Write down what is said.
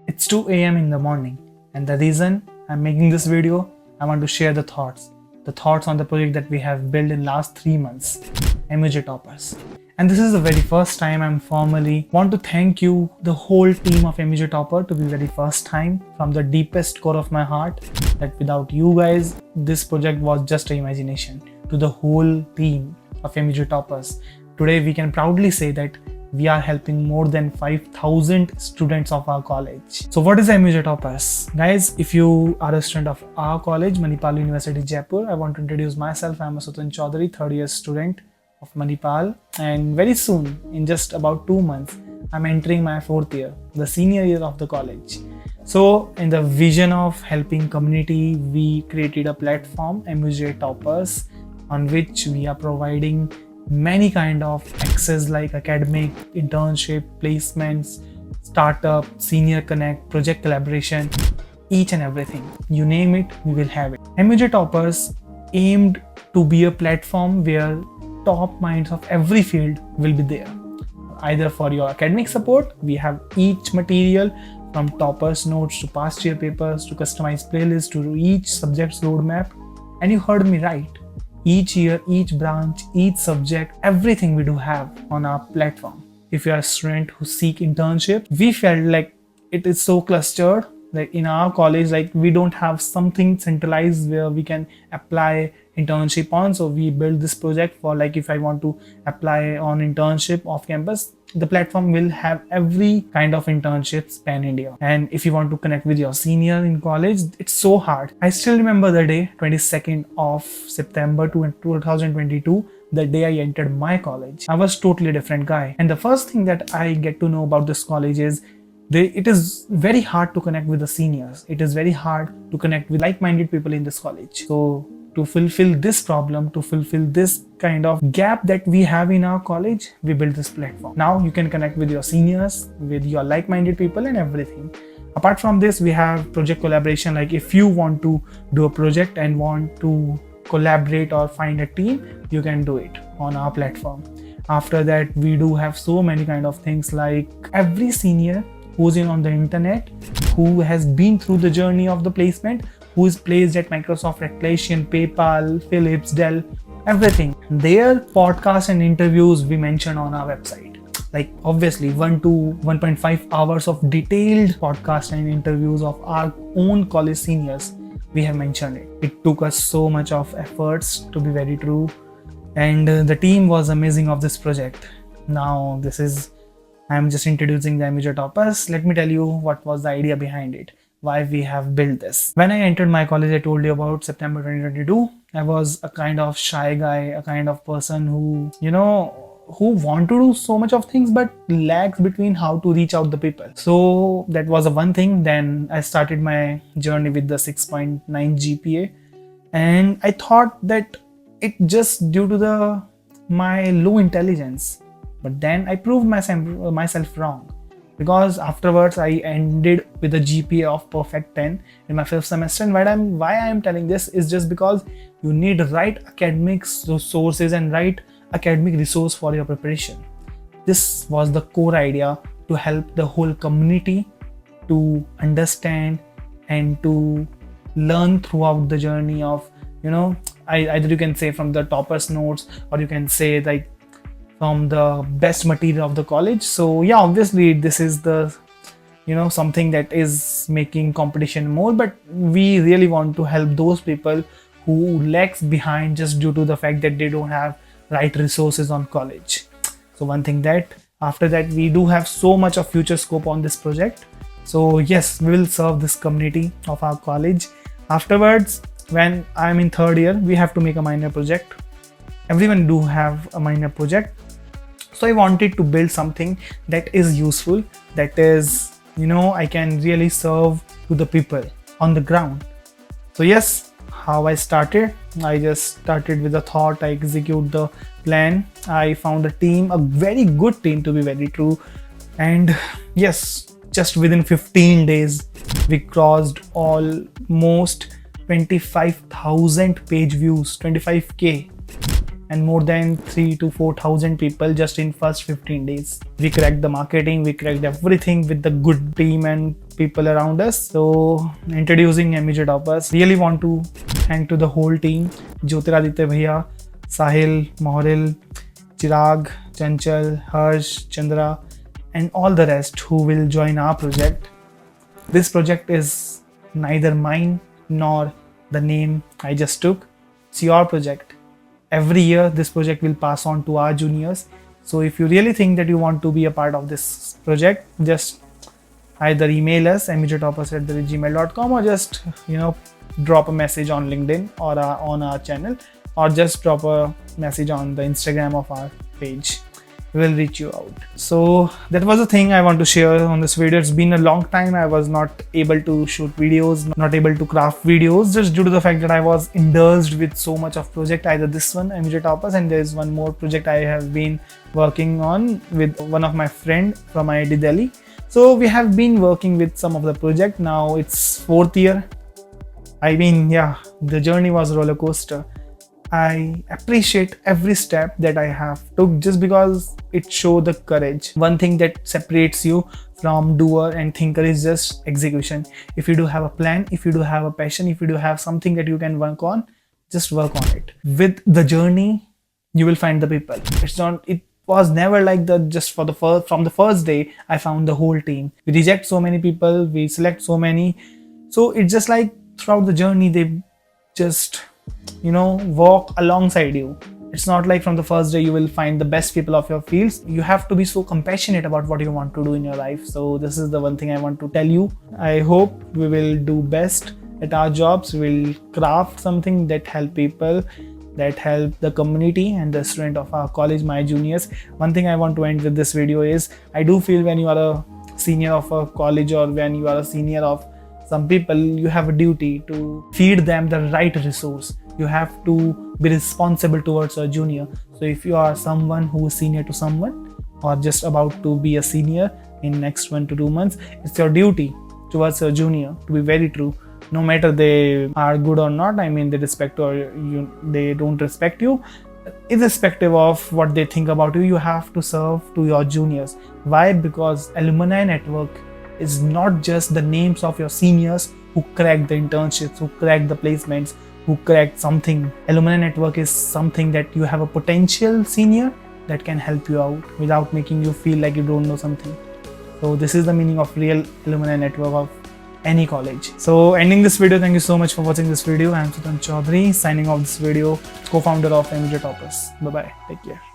It's 2 a.m. in the morning, and the reason I'm making this video, I want to share the thoughts on the project that we have built in last 3 months, MUJ Toppers. And this is the very first time I'm formally want to thank you, the whole team of MUJ Topper, to be very first time from the deepest core of my heart, that without you guys, this project was just an imagination. To the whole team of MUJ Toppers, today we can proudly say that we are helping more than 5,000 students of our college. So what is MUJ Toppers? Guys, if you are a student of our college, Manipal University, Jaipur, I want to introduce myself. I'm a Swatantra, third year student of Manipal, and very soon, in just about 2 months, I'm entering my 4th year, the senior year of the college. So in the vision of helping community, we created a platform, MUJ Toppers, on which we are providing many kind of access like academic, internship, placements, startup, senior connect, project collaboration, each and everything. You name it, we will have it. MUJ Toppers aimed to be a platform where top minds of every field will be there. Either for your academic support, we have each material from toppers notes to past year papers to customized playlists to each subject's roadmap. And you heard me right. Each year, each branch, each subject, everything we do have on our platform. If you are a student who seek internship, we felt like it is so clustered. Like in our college, like we don't have something centralized where we can apply internship on. So we built this project for, like, if I want to apply on internship off campus, the platform will have every kind of internships pan India. And if you want to connect with your senior in college, it's so hard. I still remember the day, 22nd of September 2022, the day I entered my college. I was totally different guy. And the first thing that I get to know about this college is it is very hard to connect with the seniors. It is very hard to connect with like-minded people in this college. So to fulfill this problem, to fulfill this kind of gap that we have in our college, we built this platform. Now you can connect with your seniors, with your like-minded people and everything. Apart from this, we have project collaboration. Like if you want to do a project and want to collaborate or find a team, you can do it on our platform. After that, we do have so many kind of things, like every senior who's in on the internet, who has been through the journey of the placement, who is placed at Microsoft, Atlassian, PayPal, Philips, Dell, everything. Their podcasts and interviews we mention on our website. Like obviously 1 to 1.5 hours of detailed podcast and interviews of our own college seniors. We have mentioned it. It took us so much of efforts, to be very true. And the team was amazing of this project. Now I'm just introducing the MUJ Toppers. Let me tell you what was the idea behind it, why we have built this. When I entered my college, I told you about September 2022. I was a kind of shy guy, a kind of person who want to do so much of things but lacks between how to reach out the people. So that was a one thing. Then I started my journey with the 6.9 GPA, and I thought that it just due to my low intelligence. But then I proved myself wrong, because afterwards I ended with a GPA of perfect 10 in my 5th semester. And why I am telling this is just because you need right academic sources and right academic resource for your preparation. This was the core idea, to help the whole community to understand and to learn throughout the journey of, either you can say from the toppers notes, or you can say like from the best material of the college. So yeah, obviously this is the something that is making competition more, but we really want to help those people who lags behind just due to the fact that they don't have right resources on college. So one thing that after that, we do have so much of future scope on this project. So yes, we will serve this community of our college. Afterwards, when I'm in 3rd year, we have to make a minor project. Everyone do have a minor project. So I wanted to build something that is useful, that is, I can really serve to the people on the ground. So yes, how I started, I just started with a thought, I execute the plan. I found a team, a very good team, to be very true. And yes, just within 15 days, we crossed almost 25,000 page views, 25K. And more than 3,000 to 4,000 people just in first 15 days. We cracked the marketing, we cracked everything with the good team and people around us. So introducing MUJ Toppers. Really want to thank to the whole team, Jyotiraditya Bhaiya, Sahil, Mohoril, Chirag, Chanchal, Harsh, Chandra, and all the rest who will join our project. This project is neither mine nor the name I just took. It's your project. Every year this project will pass on to our juniors. So if you really think that you want to be a part of this project, just either email us mujtoppers@gmail.com or just drop a message on LinkedIn or on our channel, or just drop a message on the Instagram of our page. We will reach you out. So that was the thing I want to share on this video. It's been a long time I was not able to shoot videos, not able to craft videos, just due to the fact that I was indulged with so much of project, either this one MUJ Toppers, and there is one more project I have been working on with one of my friend from IIT Delhi. So we have been working with some of the project. Now it's 4th year. I mean, yeah, the journey was roller coaster. I appreciate every step that I have took, just because it showed the courage. One thing that separates you from doer and thinker is just execution. If you do have a plan, if you do have a passion, if you do have something that you can work on, just work on it. With the journey, you will find the people. It was never like that just from the first day I found the whole team. We reject so many people, we select so many. So it's just like throughout the journey, they just walk alongside you. It's not like from the first day you will find the best people of your fields. You have to be so compassionate about what you want to do in your life. So this is the one thing I want to tell you. I hope we will do best at our jobs. We'll craft something that help people, that help the community and the student of our college, my juniors. One thing I want to end with this video is, I do feel when you are a senior of a college, or when you are a senior of some people, you have a duty to feed them the right resource. You have to be responsible towards a junior. So if you are someone who is senior to someone, or just about to be a senior in next 1 to 2 months, it's your duty towards a junior to be very true. No matter they are good or not, I mean, they respect or they don't respect you, irrespective of what they think about you, you have to serve to your juniors. Why? Because alumni network is not just the names of your seniors who cracked the internships, who cracked the placements, who cracked something. Alumni network is something that you have a potential senior that can help you out without making you feel like you don't know something. So this is the meaning of real alumni network of any college. So ending this video, thank you so much for watching this video. I am Swatantra signing off this video, co-founder of MUJ Toppers. Bye bye, take care.